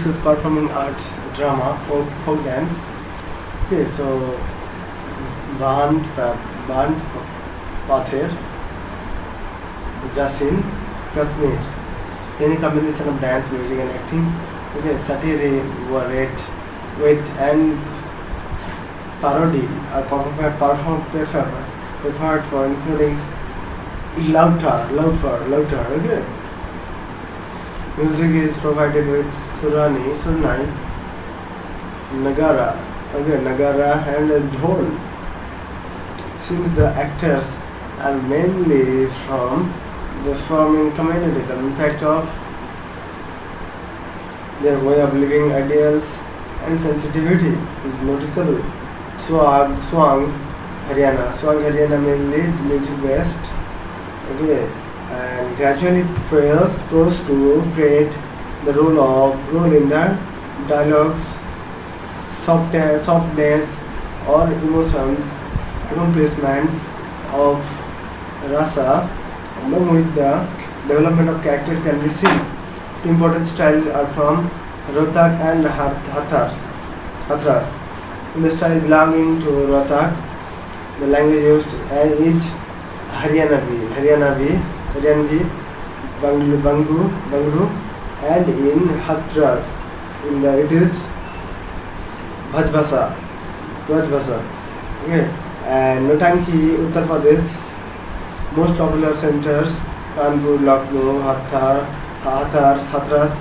discuss performing arts, drama, folk dance. Okay, so Band Pather, Jasin, Kashmir. Any combination of dance, music, and acting. Okay, satire, wit, and parody are preferred for including louder. Okay, music is provided with Surnai, Nagara, and Dhol. Since the actors are mainly from the farming community, the impact of their way of living, ideals, and sensitivity is noticeable. Swang, Haryana mainly music based. Okay, and gradually pros to create the role in the dialogues, soft dance, or emotions, accomplishments of rasa, along with the development of character can be seen. Two important styles are from Rohtak and Hathras. In the style belonging to Rohtak, the language used is Haryanvi, Bangru, and in Hathras, it is Braj Bhasa. Okay, and Notanki, Uttar Pradesh, most popular centers, Kanpur, Lucknow, Hathras.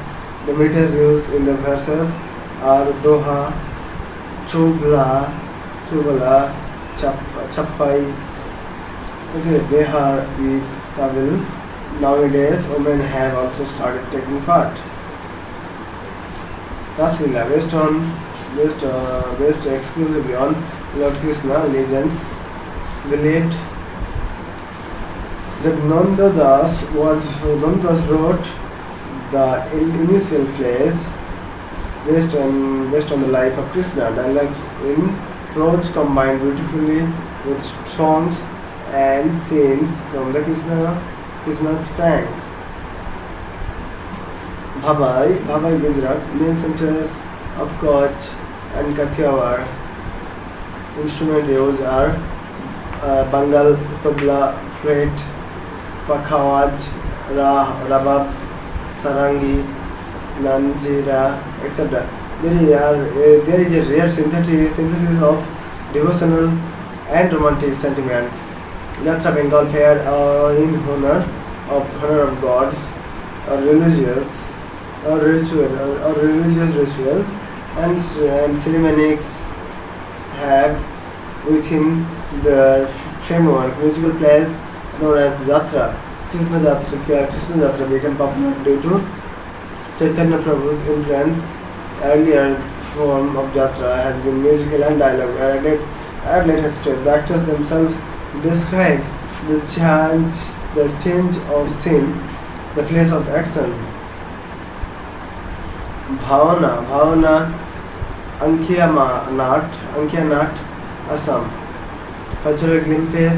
The meters used in the verses are Doha, Chubla, Chappai. Okay, Behar, Tamil. Nowadays, women have also started taking part. Raslila, based exclusively on Lord Krishna legends, believed that Nanda Das wrote the initial plays based on the life of Krishna. Dialogues in prose combined beautifully with songs and scenes from the Krishna's pranks. Bhabai Gujarat, main centers of Kutch and Kathiawar. Instruments used are Bangal, Tabla, flute, Pakhawaj, Rabab, Sarangi, Nanjira, etc. There is a rare synthesis of devotional and romantic sentiments. Yatra Bengal Fair in honor of gods or religious rituals and ceremonies have within their framework musical plays known as Jatra. Krishna Jatra became popular due to Chaitanya Prabhu's influence. Earlier form of Jatra has been musical and dialogue. At later stage, the actors themselves describe the change of scene, the place of action. Bhavana, Ankiya Nat, Assam. Cultural glimpses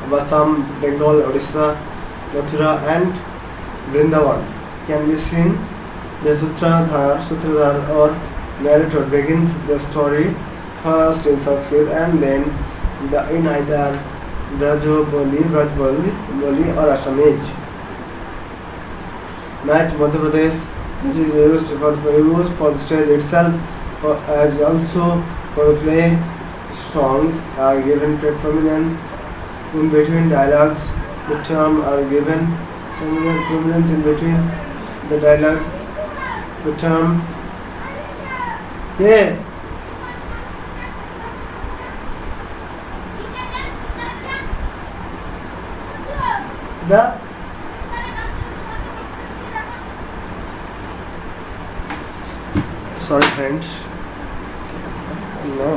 of Assam, Bengal, Odisha, Mathura, and Vrindavan can be seen. The Sutradhar or narrator begins the story first in Sanskrit and then in either Brajboli or Assamese. Match Madhya Pradesh. This is used for the stage itself, as also for the play. Songs are given prominence in between dialogues. The term are given prominence in between the dialogues. The term sorry friends. No.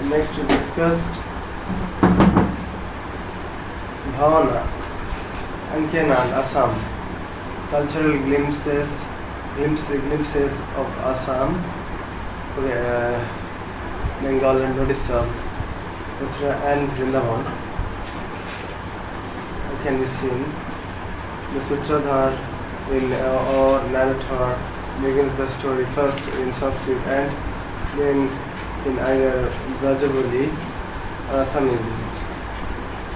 Next we discussed Bhavana, Ankenan, Assam. Cultural glimpses of Assam, Bengal and Odisha, Uttara and Vrindavan can be seen. The Sutradhar or narrator begins the story first in Sanskrit and then in either Brajavali or Assamese.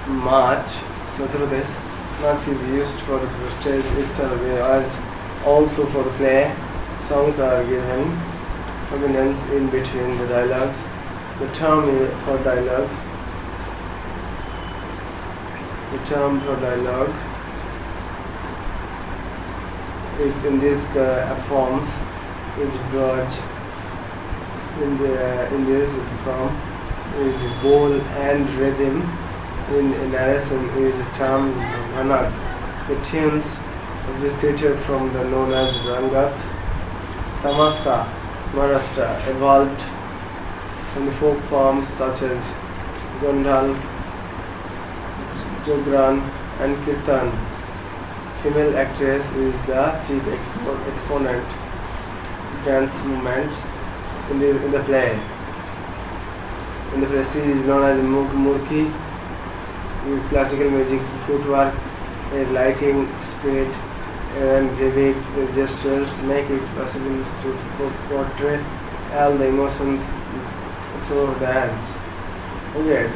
March, Madhya Pradesh. March is used for the stage itself as also for the play. Songs are given prominence in between the dialogues. The term for dialogue is in these forms is Braj. In this form is bowl and rhythm. In narration is term Bhanak. The tunes of this theatre from the known as Rangat, Tamasa, Maharashtra evolved from the folk forms such as Gondal, Jogran and Kirtan. Female actress is the chief exponent dance movement in the play. In the play, she is known as Murki. With classical music, footwork, lighting, speed, and vivid gestures make it possible to portray all the emotions through dance. Okay,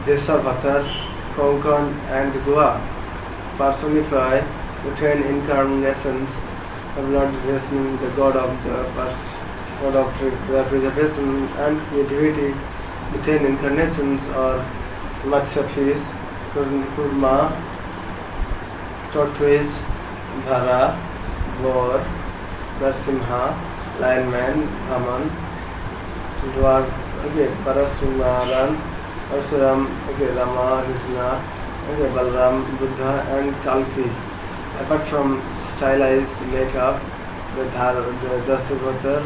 Desavatar, Konkan, and Goa personify the 10 incarnations of Lord Vishnu, the god of the preservation and creativity. The 10 incarnations are Matsya fish, Kurma, tortoise, Dhara, boar, Narsimha, lion man, Haman, dwarf, Parasumaran, Arsuram, Rama, Krishna, Balram, Buddha, and Kalki. Apart from stylized makeup, the Dasavatar,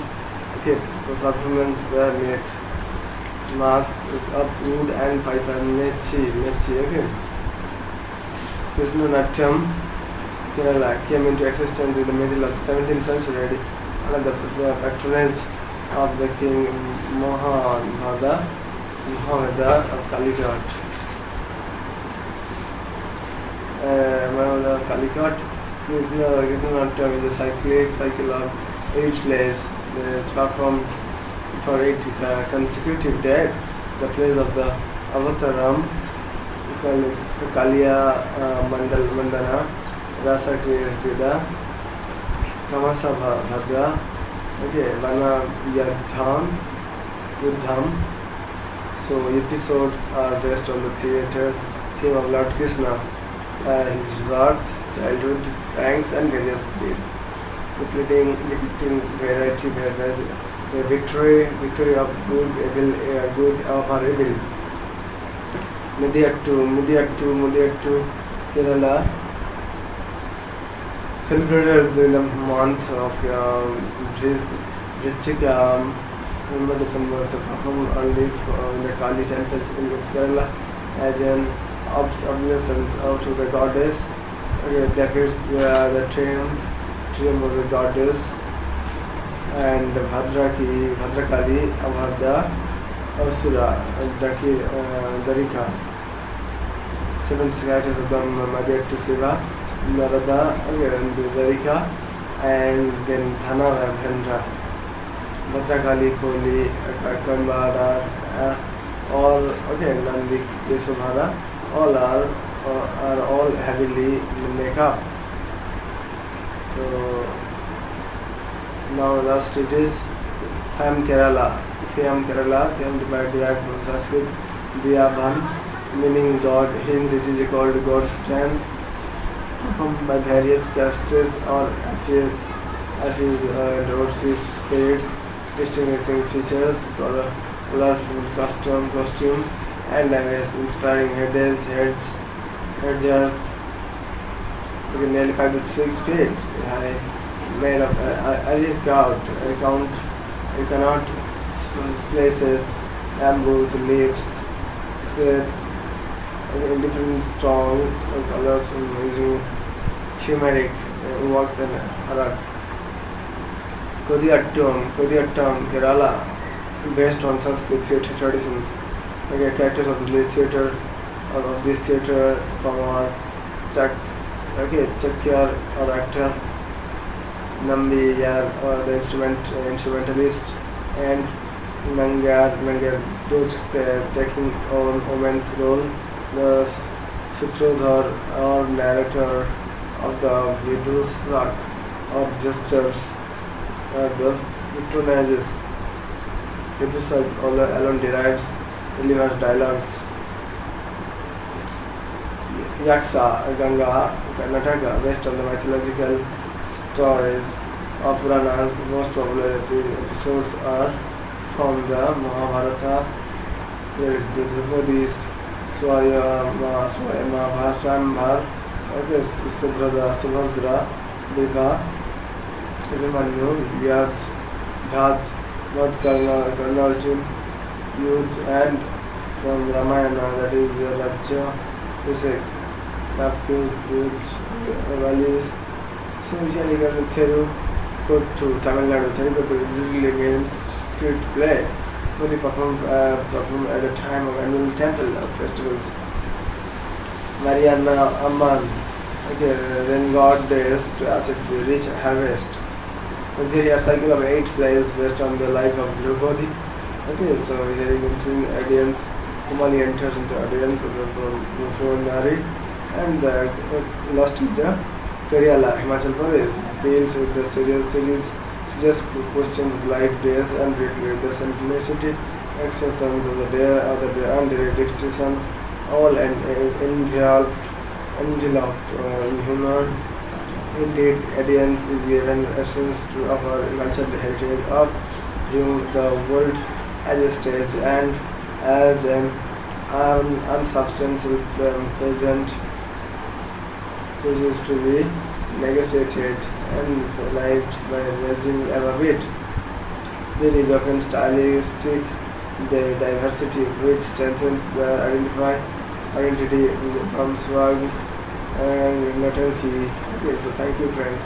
performance were mixed. Masks of wood and paper, Mechi, Vishnu Natyam, Kerala came into existence in the middle of the 17th century under the patronage of the king Mohammed of Calicut. Vishnu Natyam is a cycle of 8 plays. It's performed for 8 consecutive days. The plays of the Avataram, Kalia Mandana, Rasa Kriyada, Tamasa Bhadra, Vana Yudham. So episodes are based on the theatre theme of Lord Krishna, his birth, childhood, pranks and various deeds, depicting variety, the victory of good over evil. Mudiyattu, Kerala, celebrated in the month of Vrishchika, November, December, so performed only in the Kali temples in Kerala as an observance to the goddess. Depicts the triumph of the goddess, and Bhadrakali about the Asura, Darika. 7 characters of them, Madhya to Shiva, Narada, and Darika, and then Dhana and Hendra. Bhadrakali, Koli, Kambara, all Nandi, Desubhara, all are all heavily makeup. So now last it is Tham Kerala, derived from Sanskrit, Diyaban, meaning God. Hence it is called God's dance, performed by various castes or affairs and worship spirits, distinguishing features, colorful costume, and inspiring headgears, nearly 5 to 6 feet high, made of I cannot places, bamboos, leaves, seeds, in different strong colors and using turmeric works in Arak. Kodiyattam, Kerala, based on Sanskrit theatre traditions. Like characters of the theatre of this theatre from our Chakyar or actor, Nambi or the instrumentalist, and Nangar, those taking on women's role, the Sutrodhar or narrator of the Vidusrak or gestures, the patronages. Vidusak alone derives, delivers dialogues. Yaksa, Ganga, Karnataka, based on the mythological stories of Puranas. Most popular episodes are from the Mahabharata. There is the Draupadi, Swayamvar, okay, Subhadra, Viva, Abhimanyu, Yad, Bhat, Karna Arjun, Youth, and from Ramayana, that is the Rajya, Visek, Baptist, Youth, Values. So, we can Theru, go to Tamil Nadu. Theru usually means street play, only performed at the time of annual temple festivals. Mariana Amman, okay, then God days to achieve the rich harvest. There is a cycle of 8 plays based on the life of Draupadi. Okay, so here you can see the audience. Kumali enters into the audience before Nari, and the last is the Kerala, Himachal Pradesh, deals with the serious questions of life, days, and the simplicity, exertions of the day, and the distinction, all enveloped in human. Indeed, audience is given essence to our cultural heritage of viewing the world as a stage and as an unsubstantial present which is to be negotiated and lived by raising above it. There is often stylistic diversity which strengthens the identity from swag and notoriety. Okay, so thank you friends.